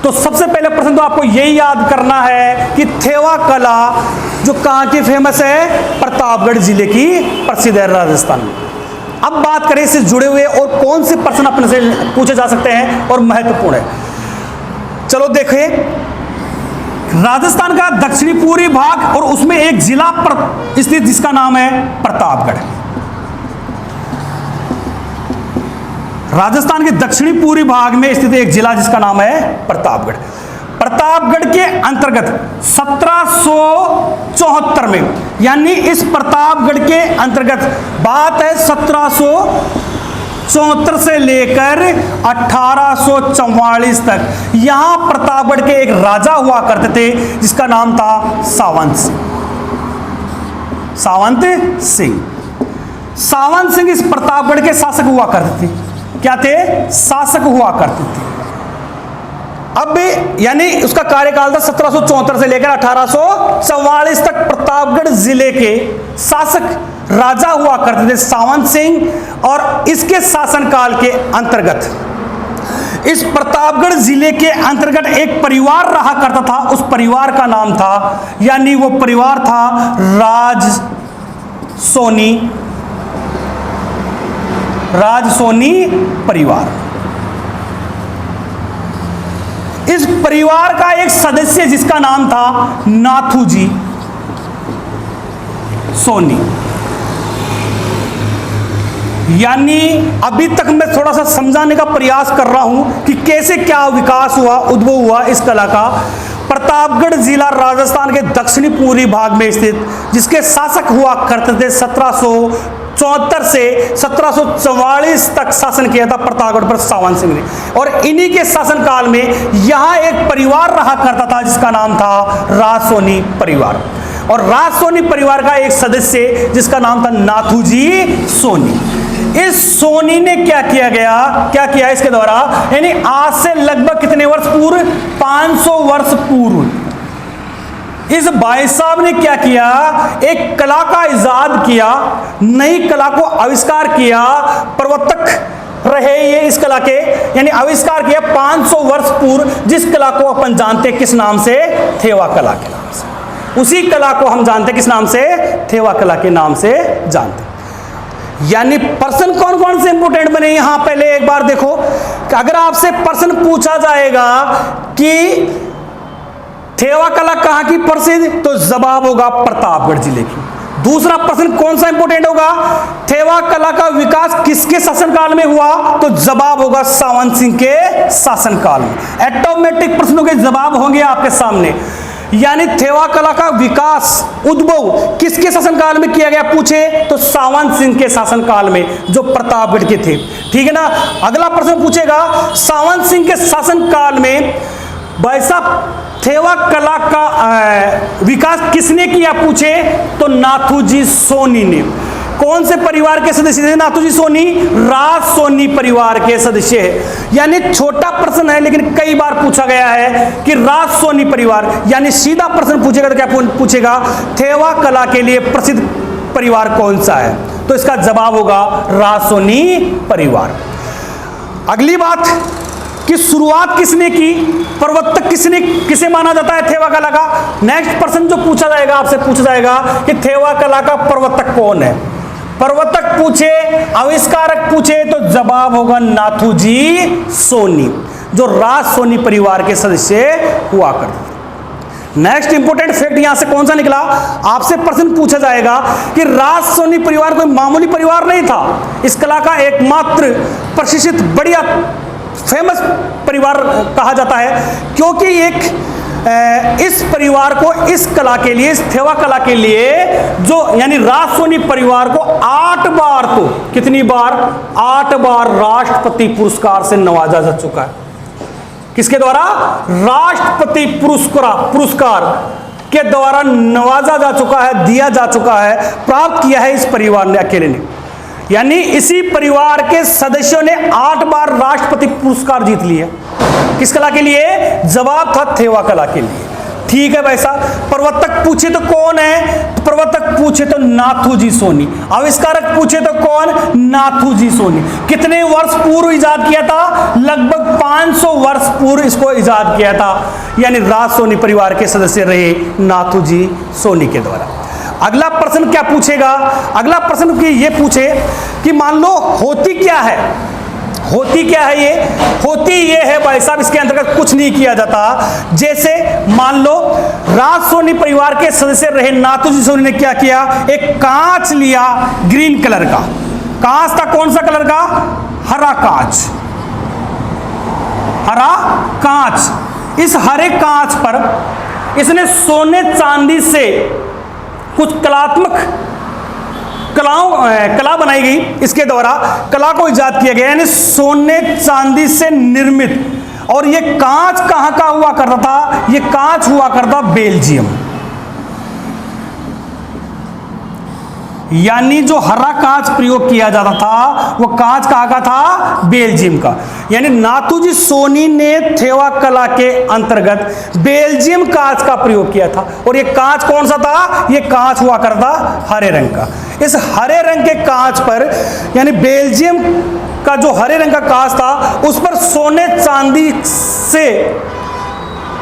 तो सबसे पहले प्रश्न तो आपको यही याद करना है कि थेवा कला जो कहां की फेमस है? प्रतापगढ़ जिले की प्रसिद्ध है राजस्थान में। अब बात करें इससे जुड़े हुए और कौन से प्रश्न अपने से पूछे जा सकते हैं और महत्वपूर्ण है। चलो देखिए, राजस्थान का दक्षिणी पूर्वी भाग और उसमें एक जिला स्थित जिसका नाम है प्रतापगढ़। राजस्थान के दक्षिणी पूर्वी भाग में स्थित एक जिला जिसका नाम है प्रतापगढ़। प्रतापगढ़ के अंतर्गत 1774 में, यानी इस प्रतापगढ़ के अंतर्गत बात है 1774 से लेकर 1844 तक, यहां प्रतापगढ़ के एक राजा हुआ करते थे जिसका नाम था सावंत सिंह। सावंत सिंह। सावंत सिंह इस प्रतापगढ़ के शासक हुआ करते थे। क्या थे? शासक हुआ करते थे। अब यानी उसका कार्यकाल था 1774 से लेकर 1844 तक। प्रतापगढ़ जिले के शासक राजा हुआ करते थे सावंत सिंह, और इसके शासनकाल के अंतर्गत इस प्रतापगढ़ जिले के अंतर्गत एक परिवार रहा करता था। उस परिवार का नाम था, यानी वो परिवार था राजसोनी परिवार। इस परिवार का एक सदस्य जिसका नाम था नाथूजी सोनी। यानी अभी तक मैं थोड़ा सा समझाने का प्रयास कर रहा हूं कि कैसे क्या विकास हुआ, उद्भव हुआ इस कला का। प्रतापगढ़ जिला राजस्थान के दक्षिणी पूर्वी भाग में स्थित, जिसके शासक हुआ करते थे 1774 से 1744 तक शासन किया था प्रतापगढ़ पर सावंत सिंह ने। और इन्हीं के शासनकाल में यहां एक परिवार रहा करता था जिसका नाम था राजसोनी परिवार, और राजसोनी परिवार का एक सदस्य जिसका नाम था नाथूजी सोनी। इस सोनी ने क्या किया इसके द्वारा, यानी आज से लगभग कितने वर्ष पूर्व? 500 वर्ष पूर्व इस भाई साहब ने क्या किया? एक कला का इजाद किया, नई कला को आविष्कार किया। प्रवर्तक रहे ये इस कला के, यानी आविष्कार किया 500 वर्ष पूर्व, जिस कला को अपन जानते किस नाम से? थेवा कला के नाम से। उसी कला को हम जानते किस नाम से? थेवा कला के नाम से जानते। यानी प्रश्न कौन कौन से इंपोर्टेंट बने यहां पहले एक बार देखो। अगर आपसे प्रश्न पूछा जाएगा कि थेवा कला कहां की प्रसिद्ध, तो जवाब होगा प्रतापगढ़ जिले की। दूसरा प्रश्न कौन सा इंपोर्टेंट होगा? थेवा कला का विकास किसके शासनकाल में हुआ, तो जवाब होगा सावंत सिंह के शासनकाल में। ऑटोमेटिक प्रश्नों के जवाब होंगे आपके सामने। यानी थेवा कला का विकास, उद्भव किसके शासनकाल में किया गया पूछे, तो सावंत सिंह के शासनकाल में, जो प्रतापगढ़ के थे। ठीक है ना। अगला प्रश्न पूछेगा सावंत सिंह के शासनकाल में भाई साहब थेवा कला का विकास किसने किया पूछे, तो नाथूजी सोनी ने। कौन से परिवार के सदस्य थे नाथूजी सोनी? राजसोनी परिवार के सदस्य है। यानी छोटा प्रश्न है लेकिन कई बार पूछा गया है कि राजसोनी परिवार, यानी सीधा प्रश्न पूछेगा तो क्या पूछेगा? थेवा कला के लिए प्रसिद्ध परिवार कौन सा है, तो इसका जवाब होगा राजसोनी परिवार। अगली बात कि शुरुआत किसने की, प्रवर्तक किसे माना जाता है थेवा कला का? नेक्स्ट प्रश्न जो पूछा जाएगा आपसे पूछा जाएगा कि थेवा कला का प्रवर्तक कौन है। प्रवर्तक पूछे, आविष्कारक पूछे, तो जवाब होगा नाथूजी सोनी, जो राजसोनी परिवार के सदस्य हुआ करते। नेक्स्ट इंपोर्टेंट फैक्ट यहां से कौन सा निकला? आपसे प्रश्न पूछा जाएगा कि राजसोनी परिवार कोई मामूली परिवार नहीं था। इस कला का एकमात्र प्रशिक्षित बढ़िया फेमस परिवार कहा जाता है, क्योंकि इस परिवार को इस कला के लिए, इस थेवा कला के लिए जो यानी राजसोनी परिवार को 8 बार, तो कितनी बार? 8 बार राष्ट्रपति पुरस्कार से नवाजा जा चुका है। किसके द्वारा? राष्ट्रपति पुरस्कार के द्वारा नवाजा जा चुका है, दिया जा चुका है, प्राप्त किया है इस परिवार ने अकेले ने। यानी इसी परिवार के सदस्यों ने 8 बार राष्ट्रपति पुरस्कार जीत लिए। किस कला के लिए? जवाब था थेवा कला के लिए। ठीक है भाई साहब। प्रवर्तक पूछे तो कौन है? प्रवर्तक पूछे तो नाथूजी सोनी। आविष्कारक पूछे तो कौन? नाथूजी सोनी। कितने वर्ष पूर्व इजाद किया था? लगभग 500 वर्ष पूर्व इसको इजाद किया था। यानी राज सोनी परिवार के सदस्य रहे नाथूजी सोनी के द्वारा। अगला प्रश्न क्या पूछेगा? अगला प्रश्न ये पूछे कि मान लो होती क्या है? होती क्या है ये? होती ये है भाई साहब, इसके अंतर्गत कुछ नहीं किया जाता। जैसे मान लो राज सोनी परिवार के सदस्य रहे नाथूजी सोनी ने क्या किया? एक कांच लिया ग्रीन कलर का। कांच था कौन सा कलर का? हरा कांच। हरा कांच। इस हरे कांच पर इसने सोने चांदी से कुछ कलात्मक कला बनाई गई। इसके द्वारा कला को इजाद किया गया, यानी सोने चांदी से निर्मित। और ये कांच कहां का हुआ करता था? ये कांच हुआ करता बेल्जियम। यानी जो हरा कांच प्रयोग किया जाता था वो कांच कहां का था? बेल्जियम का। यानी नाथूजी सोनी ने थेवा कला के अंतर्गत बेल्जियम कांच का प्रयोग किया था। और ये कांच कौन सा था? ये कांच हुआ करता हरे रंग का। इस हरे रंग के कांच पर, यानी बेल्जियम का जो हरे रंग का कांच था, उस पर सोने चांदी से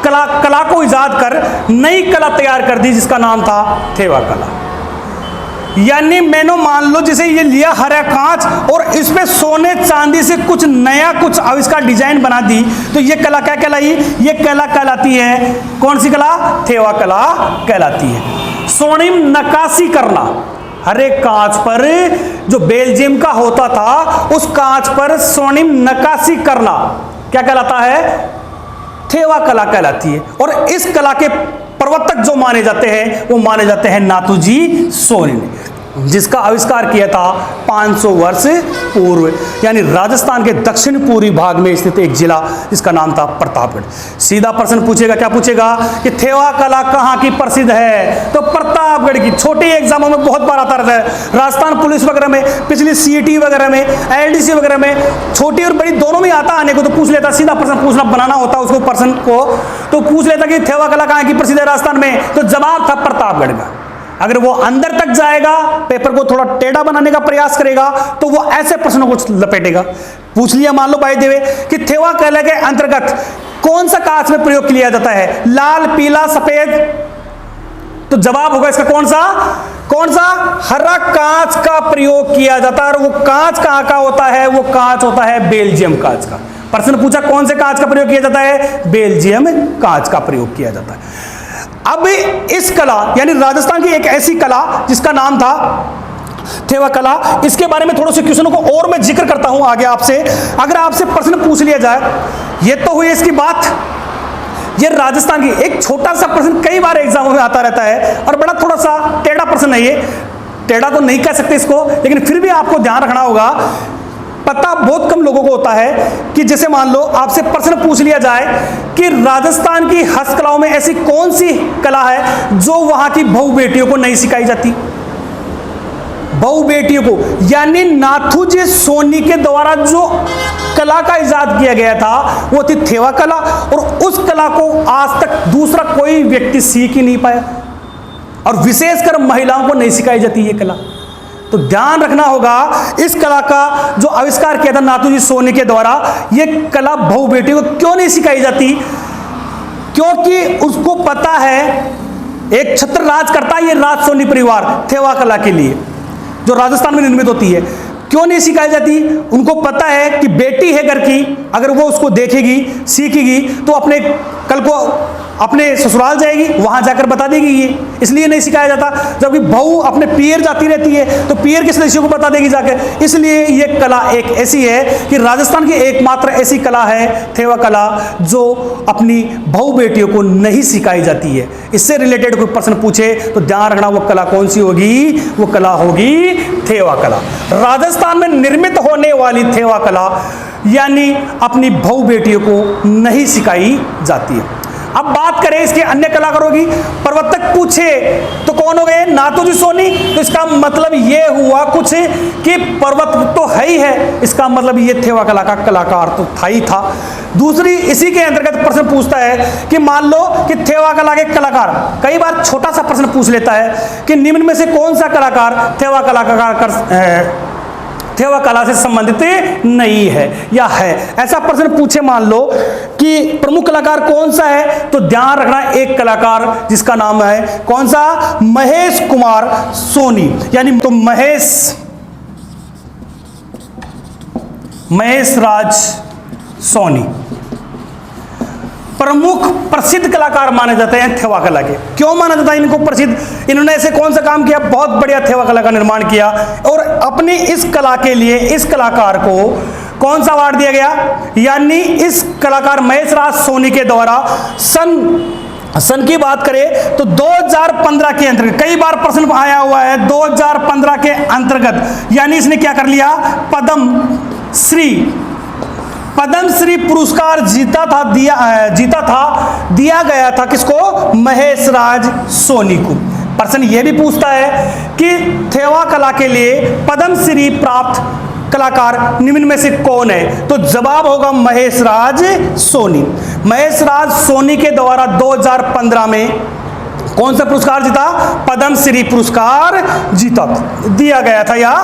कला को इजाद कर नई कला तैयार कर दी, जिसका नाम था थेवा कला। यानी मैंने मान लो जैसे ये लिया हरा कांच और इस पे सोने चांदी से कुछ नया, कुछ आविष्कार, डिजाइन बना दी, तो ये कला क्या कहलाई? ये कला कहलाती है कौन सी कला? थेवा कला कहलाती है। स्वर्णिम नक्काशी करना, हरे कांच पर जो बेल्जियम का होता था उस कांच पर स्वर्णिम नक्काशी करना क्या कहलाता है? थेवा कला कहलाती है। और इस कला के प्रवर्तक जो माने जाते हैं वो माने जाते हैं नाथूजी सोनी ने, जिसका आविष्कार किया था 500 वर्ष पूर्व, यानी राजस्थान के दक्षिण पूर्वी भाग में स्थित एक जिला जिसका नाम था प्रतापगढ़। सीधा प्रश्न पूछेगा, क्या पूछेगा कि थेवा कला कहाँ की प्रसिद्ध है? तो प्रतापगढ़ की। छोटे एग्जामों में बहुत बार आता रहता है, राजस्थान पुलिस वगैरह में, पिछली सीईटी वगैरह में, एलडीसी वगैरह में, छोटी और बड़ी दोनों में आता आने को, तो पूछ लेता। सीधा प्रश्न पूछना बनाना होता उसको, प्रश्न को तो पूछ लेता कि थेवा कला कहाँ की प्रसिद्ध है राजस्थान में, तो जवाब था प्रतापगढ़ का। अगर वो अंदर तक जाएगा, पेपर को थोड़ा टेढ़ा बनाने का प्रयास करेगा, तो वो ऐसे प्रश्नों को लपेटेगा। पूछ लिया मान लो भाई देवे कि थेवा कला के अंतर्गत कौन सा कांच में प्रयोग किया जाता है? लाल, पीला, सफेद, तो जवाब होगा इसका कौन सा? कौन सा? हरा कांच का प्रयोग किया जाता है। और वो कांच कहां का होता है? वो कांच होता है बेल्जियम कांच का। प्रश्न पूछा कौन से कांच का प्रयोग किया जाता है? बेल्जियम कांच का प्रयोग किया जाता है। अब इस कला, यानी राजस्थान की एक ऐसी कला जिसका नाम था थेवा कला, इसके बारे में थोड़े से क्वेश्चनों को और मैं जिक्र करता हूं आगे आपसे। अगर आपसे प्रश्न पूछ लिया जाए, ये तो हुई इसकी बात, ये राजस्थान की एक छोटा सा प्रश्न कई बार एग्जामों में आता रहता है और बड़ा थोड़ा सा टेढ़ा प्रश्न है। ये टेढ़ा तो नहीं कह सकते इसको, लेकिन फिर भी आपको ध्यान रखना होगा। पता बहुत कम लोगों को होता है कि जैसे मान लो आपसे प्रश्न पूछ लिया जाए कि राजस्थान की हस्तकलाओं में ऐसी कौन सी कला है जो वहां की बहू बेटियों को नहीं सिखाई जाती? बहू बेटियों को, यानी नाथूजी सोनी के द्वारा जो कला का इजाद किया गया था वो थी थेवा कला, और उस कला को आज तक दूसरा कोई व्यक्ति सीख ही नहीं पाया, और विशेषकर महिलाओं को नहीं सिखाई जाती ये कला। तो ध्यान रखना होगा, इस कला का जो आविष्कार किया था नाथूजी सोनी के द्वारा, ये कला बहू बेटियों को क्यों नहीं सिखाई जाती? क्योंकि उसको पता है एक छत्र राज करता है ये राज सोनी परिवार थेवा कला के लिए, जो राजस्थान में निर्मित होती है। क्यों नहीं सिखाई जाती? उनको पता है कि बेटी है घर की, अगर वो उसको देखेगी, सीखेगी, तो अपने कल को अपने ससुराल जाएगी, वहां जाकर बता देगी ये, इसलिए नहीं सिखाया जाता। जबकि बहू अपने पियर जाती रहती है तो पियर के सदस्यों को बता देगी जाकर। इसलिए ये कला एक ऐसी है कि राजस्थान की एकमात्र ऐसी कला है थेवा कला जो अपनी बहू बेटियों को नहीं सिखाई जाती है। इससे रिलेटेड कोई प्रश्न पूछे तो ध्यान रखना वो कला कौन सी होगी? वो कला होगी थेवा कला। राजस्थान में निर्मित होने वाली थेवा कला यानी अपनी बहू बेटियों को नहीं सिखाई जाती है। अब बात करें इसके अन्य कलाकारों की, प्रवर्तक पूछे तो कौन हो गए, नाथूजी सोनी। तो इसका मतलब ये हुआ कुछ कि प्रवर्तक तो है ही है, इसका मतलब ये थेवा कला का कलाकार तो था ही था। दूसरी, इसी के अंतर्गत प्रश्न पूछता है कि मान लो कि थेवा कला के कलाकार, कई बार छोटा सा प्रश्न पूछ लेता है कि निम्न में से कौन सा कलाकार थेवा कला से संबंधित नहीं है या है, ऐसा प्रश्न पूछे। मान लो कि प्रमुख कलाकार कौन सा है, तो ध्यान रखना एक कलाकार जिसका नाम है कौन सा, महेश कुमार सोनी, यानी तो महेश राज सोनी प्रमुख प्रसिद्ध कलाकार माने जाते हैं थेवा कला के। क्यों माना जाता है इनको प्रसिद्ध, इन्होंने ऐसे कौन सा काम किया, बहुत बढ़िया थेवा कला का निर्माण किया, और अपनी इस कला के लिए इस कलाकार को कौन सा अवार्ड दिया गया, यानी इस कलाकार महेश राज सोनी के द्वारा सन की बात करें तो 2015 के अंतर्गत, कई बार प्रश्न आया हुआ है 2015 के अंतर्गत, यानी इसने क्या कर लिया, पद्मश्री पुरस्कार दिया गया था किसको, महेश राज सोनी को। प्रश्न यह भी पूछता है कि थेवा कला के लिए पद्मश्री प्राप्त कलाकार निम्न में से कौन है, तो जवाब होगा महेश राज सोनी। महेश राज सोनी के द्वारा 2015 में कौन सा पुरस्कार जीता, पद्मश्री पुरस्कार दिया गया था या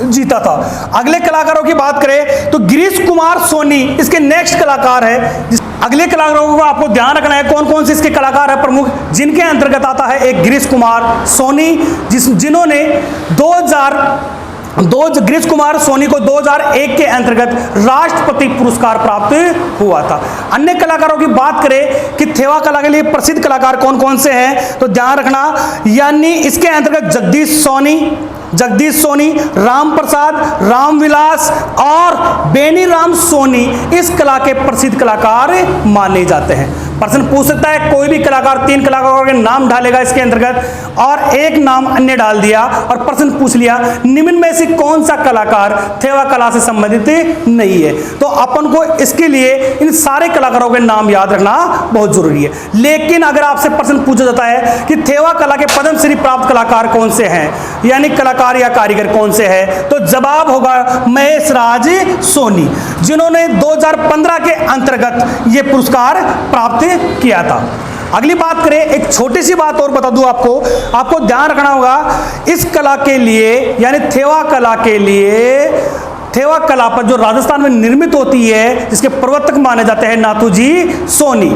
जीता था। अगले कलाकारों की बात करें तो गिरीश कुमार सोनी इसके नेक्स्ट कलाकार है। अगले कलाकारों को आपको ध्यान रखना है कौन कौन से इसके कलाकार है प्रमुख, जिनके अंतर्गत आता है एक गिरीश कुमार सोनी, जिन्होंने गिरीश कुमार सोनी को 2001 के अंतर्गत राष्ट्रपति पुरस्कार प्राप्त हुआ था। अन्य कलाकारों की बात करें कि थेवा कला के लिए प्रसिद्ध कलाकार कौन कौन से हैं, तो ध्यान रखना, यानी इसके अंतर्गत जगदीश सोनी, राम प्रसाद, रामविलास और बेनीराम सोनी इस कला के प्रसिद्ध कलाकार माने जाते हैं। प्रश्न पूछ सकता है कोई भी कलाकार, 3 कलाकारों के नाम डालेगा इसके अंतर्गत और एक नाम अन्य डाल दिया और प्रश्न पूछ लिया निम्न में से कौन सा कलाकार थेवा कला से संबंधित नहीं है, तो अपन को इसके लिए इन सारे कलाकारों के नाम याद रखना बहुत जरूरी है। लेकिन अगर आपसे प्रश्न पूछा जाता है कि थेवा कला के पद्मश्री प्राप्त कलाकार कौन से हैं, यानी कलाकार या कारीगर कौन से हैं, तो जवाब होगा महेश राज सोनी, जिन्होंने 2015 के अंतर्गत यह पुरस्कार प्राप्त किया था। अगली बात करें, एक छोटी सी बात और बता दूं आपको ध्यान रखना होगा इस कला के लिए, यानी थेवा कला के लिए, थेवा कला पर जो राजस्थान में निर्मित होती है जिसके प्रवर्तक माने जाते हैं नाथूजी सोनी,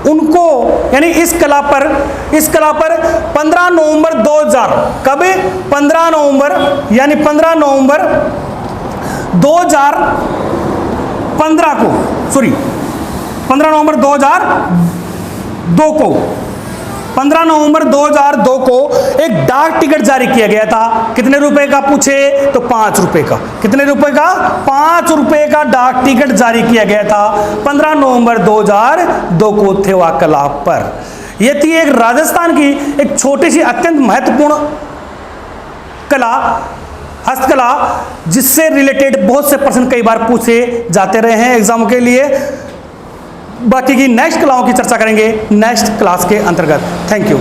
उनको यानी इस कला पर 15 नवंबर 2000, कब 15 नवंबर 2015 को, 15 नवंबर 2002 को एक डाक टिकट जारी किया गया था। कितने रुपए का पूछे तो 5 रुपए का। कितने रुपए का? 5 रुपए का डाक टिकट जारी किया गया था 15 नवंबर 2002 को थेवा कला पर। यह थी एक राजस्थान की एक छोटी सी अत्यंत महत्वपूर्ण कला, हस्तकला, जिससे रिलेटेड बहुत से प्रश्न कई बार पूछे जाते रहे हैं एग्जाम के लिए। बाकी की नेक्स्ट कलाओं की चर्चा करेंगे नेक्स्ट क्लास के अंतर्गत। Thank you.